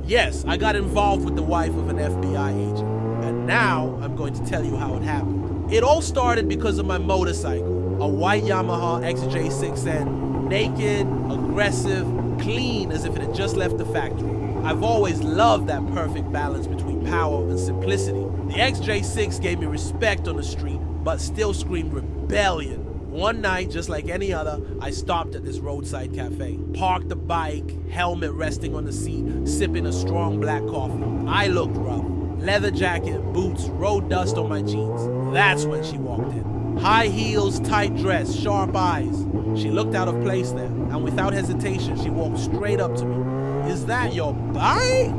Yes, I got involved with the wife of an FBI agent. And now I'm going to tell you how it happened. It all started because of my motorcycle, a white Yamaha XJ6N, naked, aggressive, clean as if it had just left the factory. I've always loved that perfect balance between power and simplicity. The XJ6 gave me respect on the street, but still screamed rebellion. One night, just like any other, I stopped at this roadside cafe, parked the bike, helmet resting on the seat, sipping a strong black coffee. I looked rough. Leather jacket, boots, road dust on my jeans. That's when she walked in. High heels, tight dress, sharp eyes. She looked out of place there, and without hesitation, she walked straight up to me. "Is that your bike?"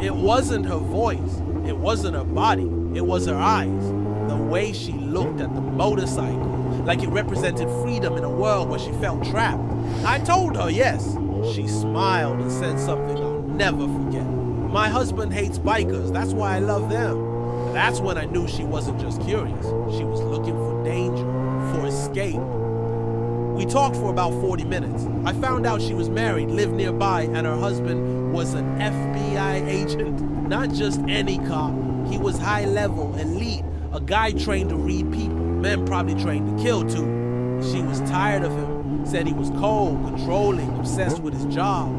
It wasn't her voice. It wasn't her body. It was her eyes. The way she looked at the motorcycle, like it represented freedom in a world where she felt trapped. I told her yes. She smiled and said something I'll never forget. "My husband hates bikers, that's why I love them." That's when I knew she wasn't just curious. She was looking for danger, for escape. We talked for about 40 minutes. I found out she was married, lived nearby, and her husband was an FBI agent. Not just any cop. He was high level, elite, a guy trained to read people, men probably trained to kill too. She was tired of him, said he was cold, controlling, obsessed with his job.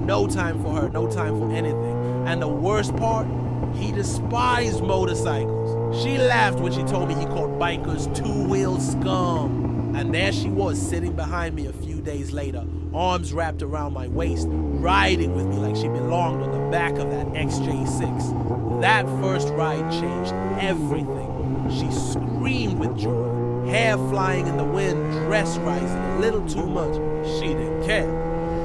No time for her, no time for anything. And the worst part, he despised motorcycles. She laughed when she told me he called bikers two-wheel scum. And there she was, sitting behind me a few days later, arms wrapped around my waist, riding with me like she belonged on the back of that XJ6. That first ride changed everything. She screamed with joy, hair flying in the wind, dress rising a little too much. She didn't care.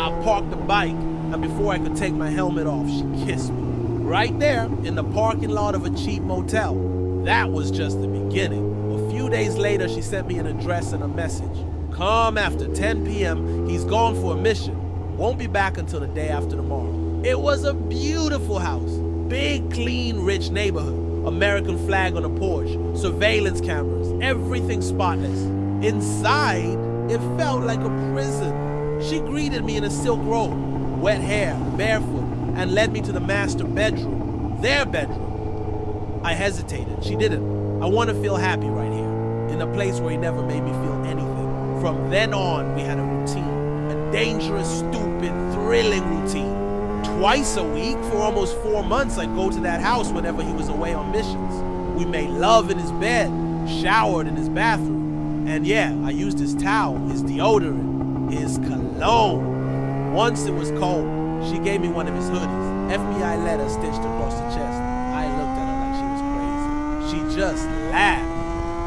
I parked the bike, and before I could take my helmet off, she kissed me. Right there, in the parking lot of a cheap motel. That was just the beginning. A few days later, she sent me an address and a message. "Come after 10 p.m., he's gone for a mission. Won't be back until the day after tomorrow." It was a beautiful house. Big, clean, rich neighborhood. American flag on a porch, surveillance cameras, everything spotless. Inside, it felt like a prison. She greeted me in a silk robe, wet hair, barefoot, and led me to the master bedroom, their bedroom. I hesitated. She didn't. I want to feel happy right here, in a place where he never made me feel anything. From then on, we had a routine, a dangerous, stupid, thrilling routine. Twice a week for almost 4 months, I'd go to that house whenever he was away on missions. We made love in his bed, showered in his bathroom, and yeah, I used his towel, his deodorant, his cologne. Once it was cold, she gave me one of his hoodies, FBI letter stitched across the chest. I looked at her like she was crazy. She just laughed,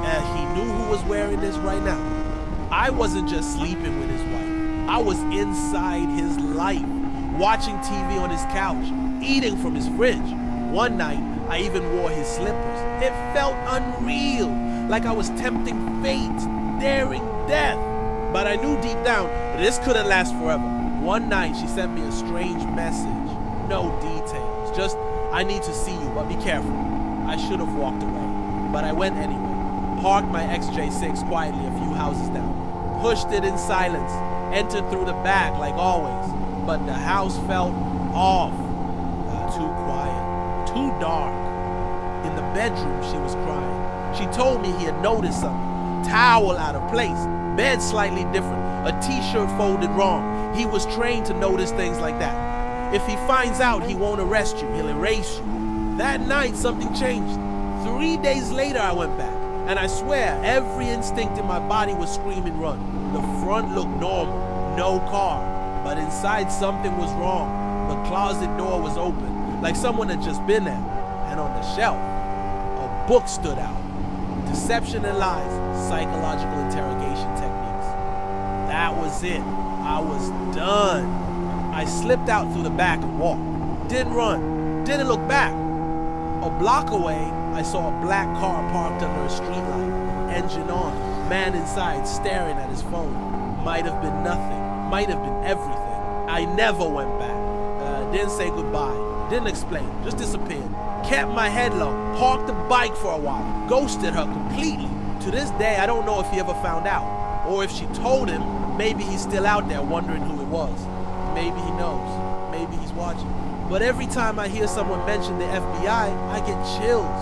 and he knew who was wearing this right now. I wasn't just sleeping with his wife. I was inside his life, watching TV on his couch, eating from his fridge. One night, I even wore his slippers. It felt unreal, like I was tempting fate, daring death. But I knew deep down this couldn't last forever. One night, she sent me a strange message. No details, just, "I need to see you, but be careful." I should have walked away, but I went anyway. Parked my XJ6 quietly a few houses down. Pushed it in silence, entered through the back like always. But the house felt off. Too quiet, too dark. In the bedroom, she was crying. She told me he had noticed something. Towel out of place, bed slightly different, a t-shirt folded wrong. He was trained to notice things like that. If he finds out, he won't arrest you, he'll erase you. That night, something changed. 3 days later, I went back, and I swear, every instinct in my body was screaming run. The front looked normal, no car. But inside something was wrong. The closet door was open, like someone had just been there. And on the shelf, a book stood out. Deception and Lies, Psychological Interrogation Techniques. That was it. I was done. I slipped out through the back and walked. Didn't run, didn't look back. A block away, I saw a black car parked under a streetlight, engine on, man inside staring at his phone. Might have been nothing. Might have been everything. I never went back. Didn't say goodbye. Didn't explain. Just disappeared. Kept my head low. Parked the bike for a while. Ghosted her completely. To this day, I don't know if he ever found out. Or if she told him, maybe he's still out there wondering who it was. Maybe he knows. Maybe he's watching. But every time I hear someone mention the FBI, I get chills.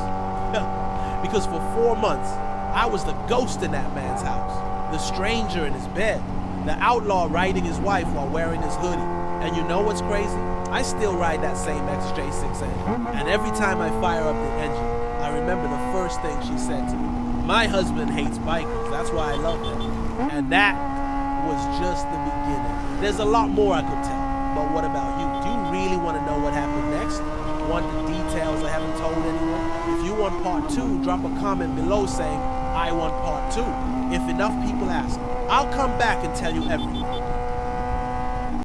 Because for 4 months, I was the ghost in that man's house, the stranger in his bed, the outlaw riding his wife while wearing his hoodie. And you know what's crazy? I still ride that same XJ6 engine. And every time I fire up the engine, I remember the first thing she said to me. My husband hates bikers, that's why I love them. And that was just the beginning. There's a lot more I could tell, but what about you? Do you really want to know what happened next? Want the details I haven't told anyone? If you want part 2, drop a comment below saying, I want part 2. If enough people ask, I'll come back and tell you everything.